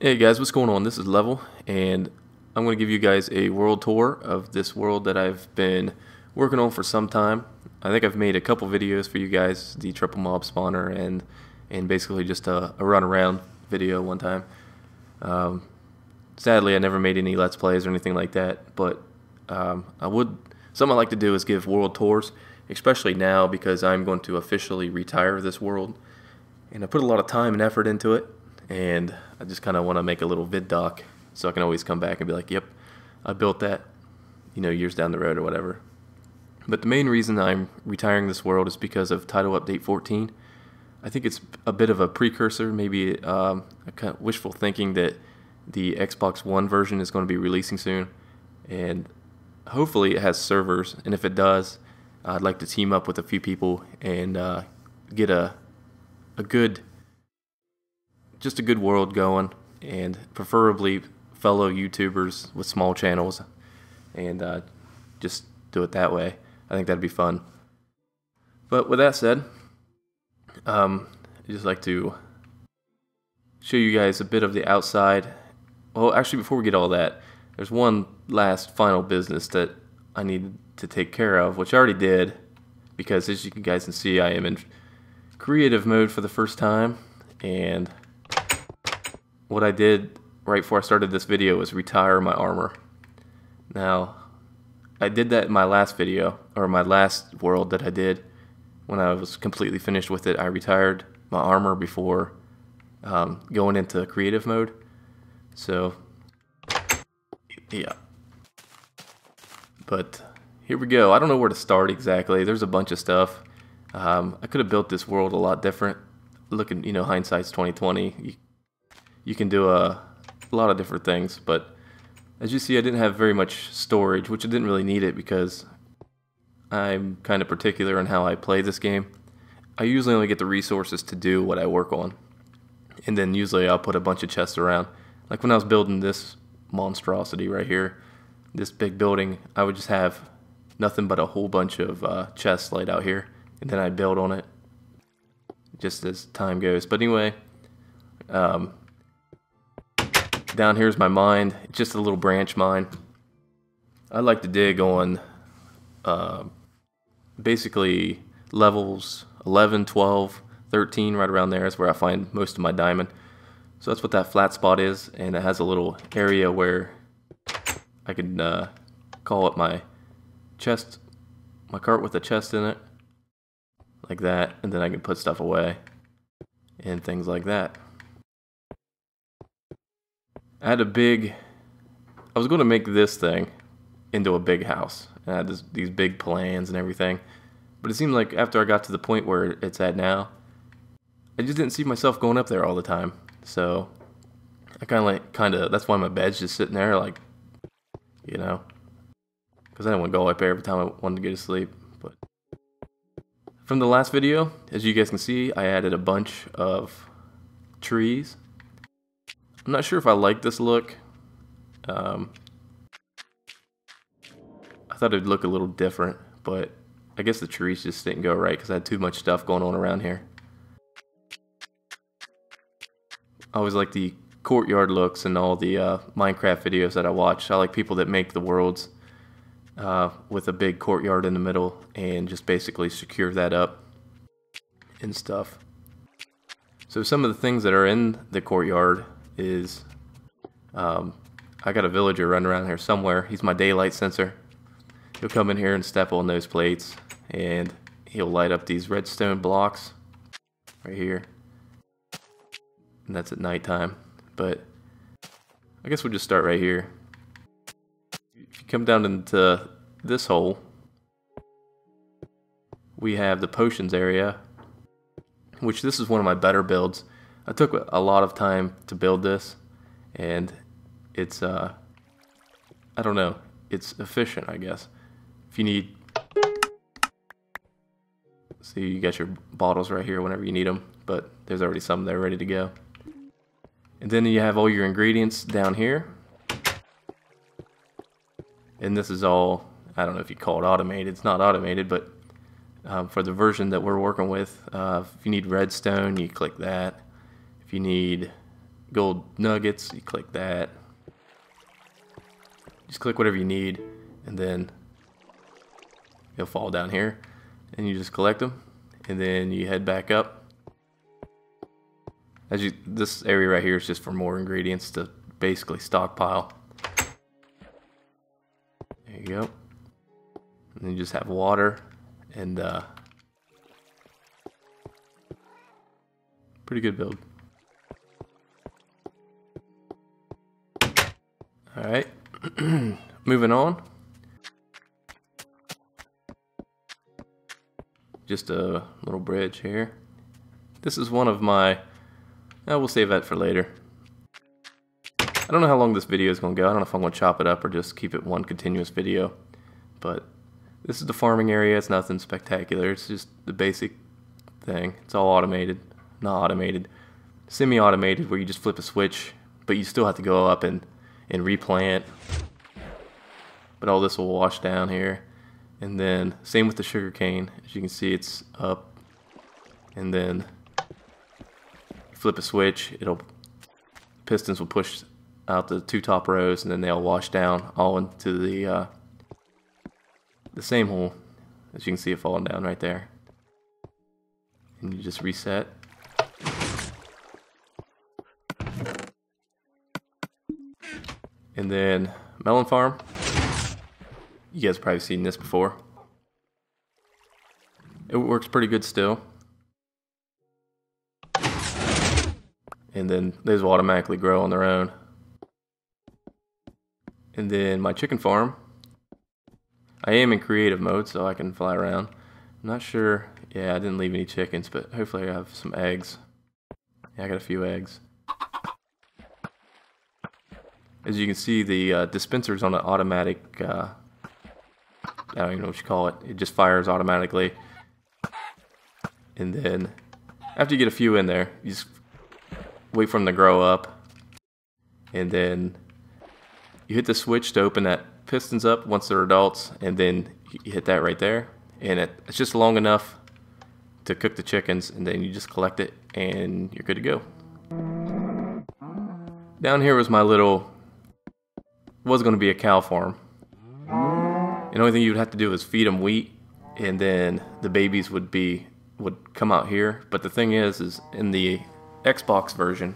Hey guys, what's going on? This is Level, and I'm going to give you guys a world tour of this world that I've been working on for some time. I think I've made a couple videos for you guys, the triple mob spawner and basically just a run around video one time. Sadly, I never made any Let's Plays or anything like that, but something I like to do is give world tours, especially now because I'm going to officially retire this world, and I put a lot of time and effort into it. And I just kind of want to make a little vid doc so I can always come back and be like, yep, I built that, years down the road or whatever. But the main reason I'm retiring this world is because of Title Update 14. I think it's a bit of a precursor, maybe a kind of wishful thinking that the Xbox One version is going to be releasing soon. And hopefully it has servers, and if it does, I'd like to team up with a few people and get a good world going, and preferably fellow YouTubers with small channels, and just do it that way. I think that'd be fun. But with that said, I'd just like to show you guys a bit of the outside. Well, actually, before we get all that, there's one last final business that I need to take care of, which I already did, because as you guys can see, I am in creative mode for the first time. And what I did right before I started this video was retire my armor. Now, I did that in my last video, or my last world that I did. When I was completely finished with it, I retired my armor before going into creative mode. So, yeah. But here we go. I don't know where to start exactly. There's a bunch of stuff. I could have built this world a lot different. Looking, hindsight's 2020. You can do a lot of different things, but as you see, I didn't have very much storage, which I didn't really need it because I'm kind of particular in how I play this game. I usually only get the resources to do what I work on, and then usually I'll put a bunch of chests around. Like when I was building this monstrosity right here, this big building, I would just have nothing but a whole bunch of chests laid out here, and then I'd build on it just as time goes. But anyway, down here's my mine, just a little branch mine. I like to dig on basically levels 11, 12, 13, right around there is where I find most of my diamond. So that's what that flat spot is, and it has a little area where I can call it my chest, my cart with a chest in it, like that, and then I can put stuff away and things like that. I was going to make this thing into a big house. I had these big plans and everything. But it seemed like after I got to the point where it's at now, I just didn't see myself going up there all the time. So I that's why my bed's just sitting there, like, because I didn't want to go up there every time I wanted to go to sleep. But from the last video, as you guys can see, I added a bunch of trees. I'm not sure if I like this look. I thought it'd look a little different, but I guess the trees just didn't go right because I had too much stuff going on around here. I always like the courtyard looks in all the MineCraft videos that I watch. I like people that make the worlds with a big courtyard in the middle and just basically secure that up and stuff. So some of the things that are in the courtyard is I got a villager running around here somewhere. He's my daylight sensor. He'll come in here and step on those plates, and he'll light up these redstone blocks right here, and that's at nighttime. But I guess we'll just start right here. If you come down into this hole, we have the potions area, which this is one of my better builds. I took a lot of time to build this, and it's, I don't know, it's efficient, I guess. If you need, see, you got your bottles right here whenever you need them, but there's already some there ready to go. And then you have all your ingredients down here. And this is all, I don't know if you call it automated, it's not automated, but for the version that we're working with, if you need redstone, you click that. If you need gold nuggets, you click that. Just click whatever you need, and then it'll fall down here, and you just collect them, and then you head back up. This area right here is just for more ingredients to basically stockpile. There you go. And then you just have water and pretty good build. Alright, moving on. Just a little bridge here. This is one of my... we'll save that for later. I don't know how long this video is going to go. I don't know if I'm going to chop it up or just keep it one continuous video. But this is the farming area. It's nothing spectacular. It's just the basic thing. It's all automated. Not automated. Semi-automated, where you just flip a switch, but you still have to go up and replant. But all this will wash down here. And then same with the sugar cane. As you can see, it's up. And then flip a switch, pistons will push out the two top rows, and then they'll wash down all into the same hole. As you can see it falling down right there. And you just reset. And then melon farm. You guys have probably seen this before. It works pretty good still. And then those will automatically grow on their own. And then my chicken farm, I am in creative mode, so I can fly around. I'm not sure, yeah, I didn't leave any chickens, but hopefully I have some eggs. Yeah, I got a few eggs. As you can see, the dispenser's on an automatic, I don't even know what you call it. It just fires automatically. And then, after you get a few in there, you just wait for them to grow up, and then you hit the switch to open that pistons up once they're adults, and then you hit that right there, and it's just long enough to cook the chickens, and then you just collect it and you're good to go. Down here was my little, was going to be a cow farm, and the only thing you would have to do is feed them wheat, and then the babies would come out here. But the thing is in the Xbox version,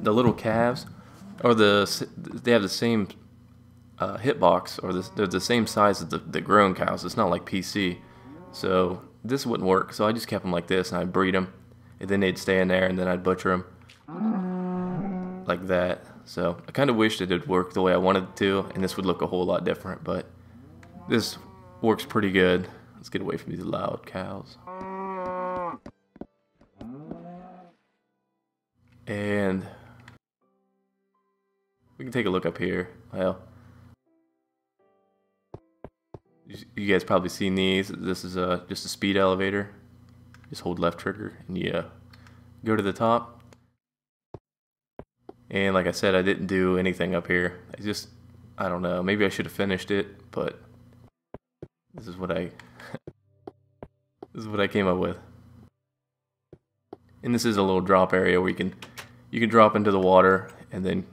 the little calves they have the same hitbox, or they're the same size as the grown cows. It's not like PC, so this wouldn't work. So I just kept them like this, and I'd breed them, and then they'd stay in there, and then I'd butcher them like that. So I kind of wished it would work the way I wanted it to, and this would look a whole lot different, but this works pretty good. Let's get away from these loud cows. And we can take a look up here. Well, you guys probably seen these. This is just a speed elevator. Just hold left trigger and you go to the top. And like I said, I didn't do anything up here. I don't know, maybe I should have finished it, but this is what I this is what I came up with. And this is a little drop area where you can drop into the water, and then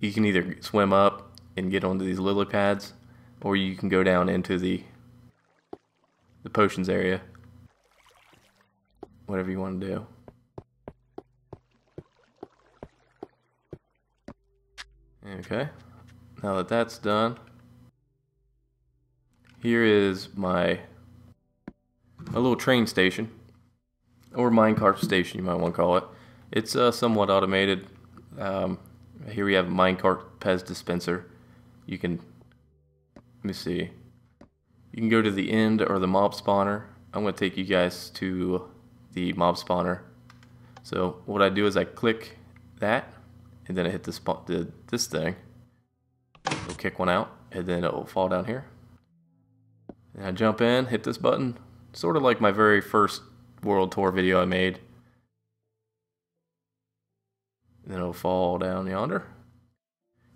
you can either swim up and get onto these lily pads, or you can go down into the potions area. Whatever you want to do. Okay, now that that's done, here is my little train station, or minecart station, you might want to call it. It's somewhat automated. Here we have a minecart Pez dispenser. You can, let me see, you can go to the end or the mob spawner. I'm going to take you guys to the mob spawner. So what I do is I click that, and then I hit this thing. It'll kick one out, and then it will fall down here. And I jump in, hit this button, sort of like my very first world tour video I made. And then it'll fall down yonder.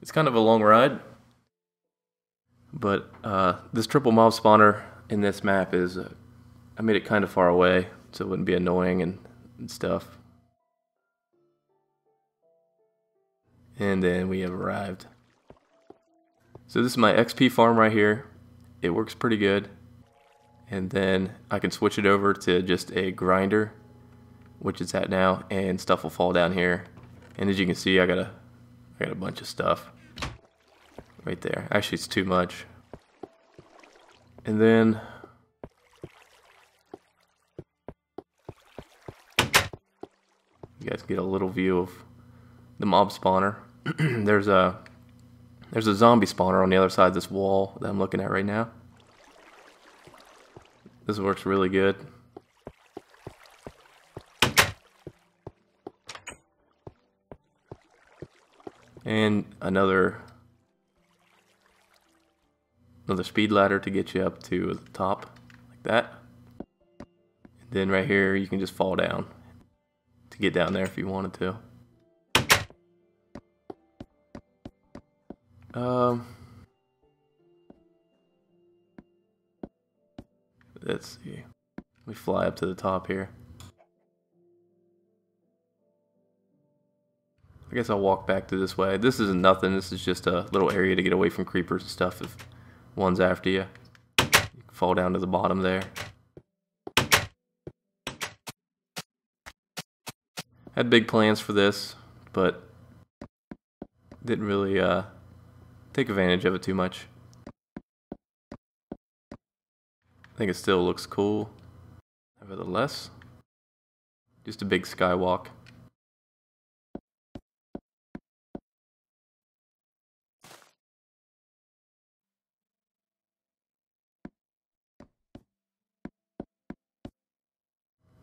It's kind of a long ride, but this triple mob spawner in this map is, I made it kind of far away so it wouldn't be annoying and stuff. And then we have arrived. So this is my XP farm right here. It works pretty good. And then I can switch it over to just a grinder, which it's at now, and stuff will fall down here. And as you can see, I got a bunch of stuff right there. Actually, it's too much. And then you guys get a little view of the mob spawner. There's a zombie spawner on the other side of this wall that I'm looking at right now. This works really good. And another speed ladder to get you up to the top, like that. And then right here you can just fall down to get down there if you wanted to. Let's see. We fly up to the top here. I guess I'll walk back to this way. This isn't nothing. This is just a little area to get away from creepers and stuff if one's after you. You can fall down to the bottom there. Had big plans for this, but didn't really take advantage of it too much. I think it still looks cool. Nevertheless, just a big skywalk.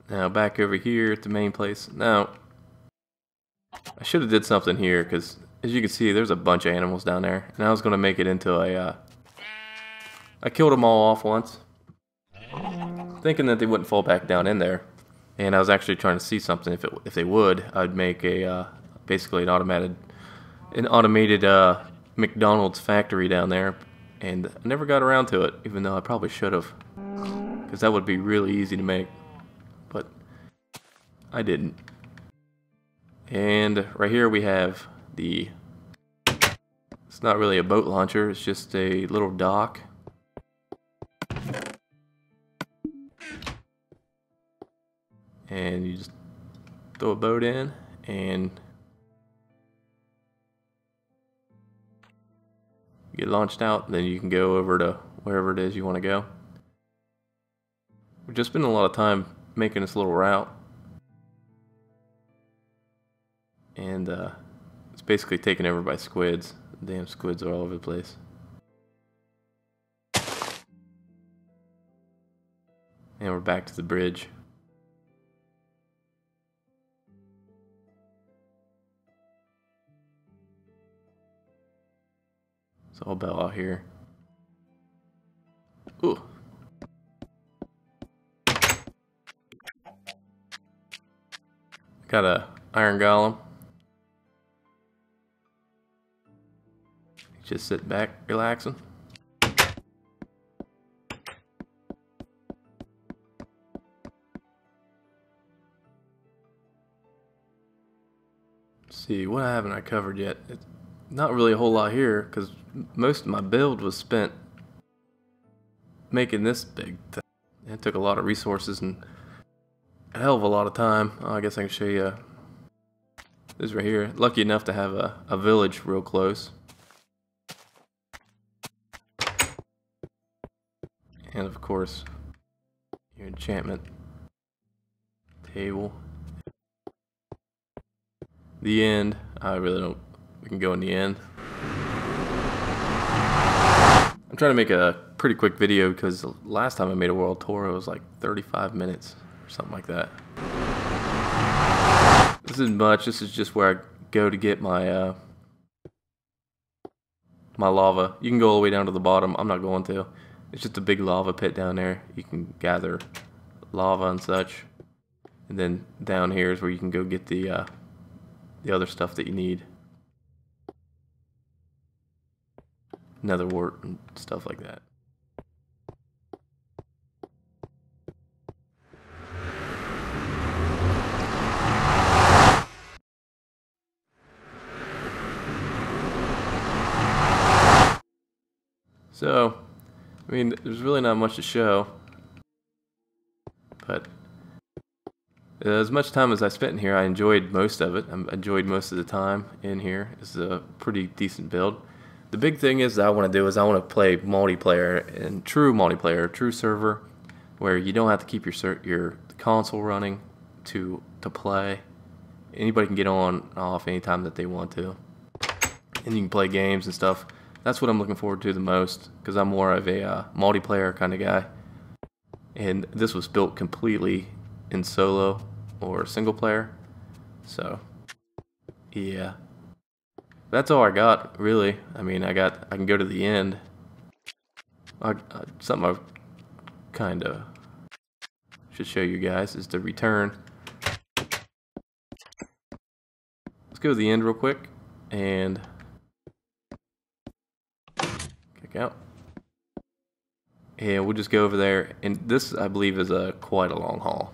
Now back over here at the main place. Now, I should have did something here because as you can see there's a bunch of animals down there. And I was going to make it into a... I killed them all off once, thinking that they wouldn't fall back down in there. And I was actually trying to see something. If they would, I'd make a basically an automated McDonald's factory down there. And I never got around to it, even though I probably should have, because that would be really easy to make. But I didn't. And right here we have the... It's not really a boat launcher, it's just a little dock. And you just throw a boat in and get launched out. Then you can go over to wherever it is you want to go. We've just spent a lot of time making this little route. And it's basically taken over by squids. The damn squids are all over the place. And we're back to the bridge. It's all about out here. Ooh. Got a iron golem. Just sit back, relaxing. Let's see, what haven't I covered yet? It's not really a whole lot here, because most of my build was spent making this big thing. It took a lot of resources and a hell of a lot of time. I guess I can show you this right here. Lucky enough to have a village real close. And of course, your enchantment table. The end. I really don't... We can go in the end. I'm trying to make a pretty quick video because the last time I made a world tour it was like 35 minutes or something like that. This isn't much. This is just where I go to get my my lava. You can go all the way down to the bottom. I'm not going to. It's just a big lava pit down there. You can gather lava and such. And then down here is where you can go get the other stuff that you need. Nether wart and stuff like that. So, I mean, there's really not much to show, but as much time as I spent in here, I enjoyed most of it. I enjoyed most of the time in here. It's a pretty decent build. The big thing is that I want to do is I want to play multiplayer, and true multiplayer, true server, where you don't have to keep your console running to play. Anybody can get on and off anytime that they want to, and you can play games and stuff. That's what I'm looking forward to the most, because I'm more of a multiplayer kind of guy. And this was built completely in solo or single player. So, yeah. That's all I got, really. I mean, I can go to the end. Something I kind of should show you guys is the return. Let's go to the end real quick and kick out. And we'll just go over there. And this, I believe, is quite a long haul.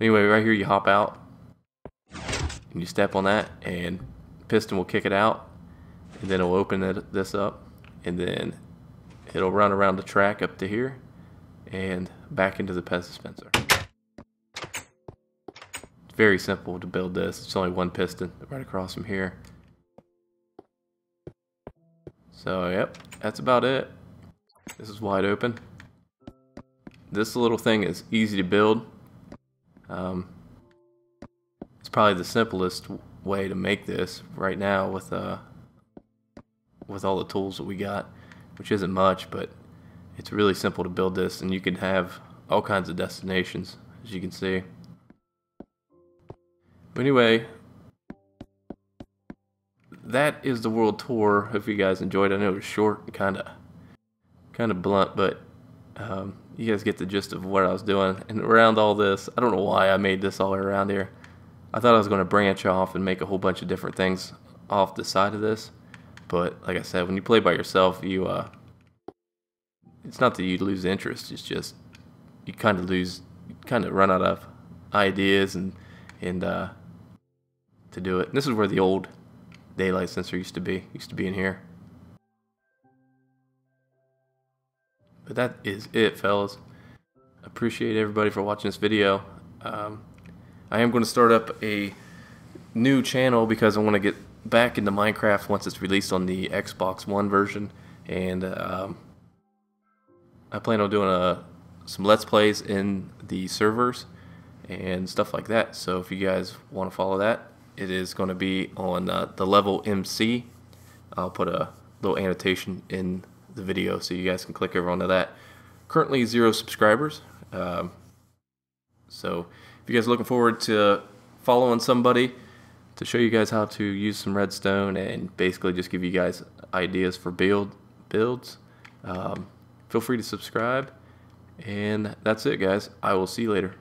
Anyway, right here you hop out and you step on that, and piston will kick it out, and then it'll open this up, and then it'll run around the track up to here and back into the pest dispenser. It's very simple to build this. It's only one piston right across from here. So yep, that's about it. This is wide open. This little thing is easy to build. It's probably the simplest way to make this right now with all the tools that we got, which isn't much, but it's really simple to build this, and you can have all kinds of destinations, as you can see. But anyway, that is the world tour. Hope you guys enjoyed it. I know it was short and kind of blunt, but you guys get the gist of what I was doing. And around all this, I don't know why I made this all the way around here. I thought I was going to branch off and make a whole bunch of different things off the side of this. But like I said, when you play by yourself, it's not that you lose interest. It's just you kind of run out of ideas and to do it. And this is where the old daylight sensor used to be in here. But that is it, fellas. Appreciate everybody for watching this video. I am going to start up a new channel because I want to get back into Minecraft once it's released on the Xbox One version, and I plan on doing some Let's Plays in the servers and stuff like that. So if you guys want to follow that, it is going to be on the level MC. I'll put a little annotation in the video so you guys can click over onto that. Currently 0 subscribers, so if you guys are looking forward to following somebody to show you guys how to use some redstone and basically just give you guys ideas for builds, feel free to subscribe. And that's it, guys. I will see you later.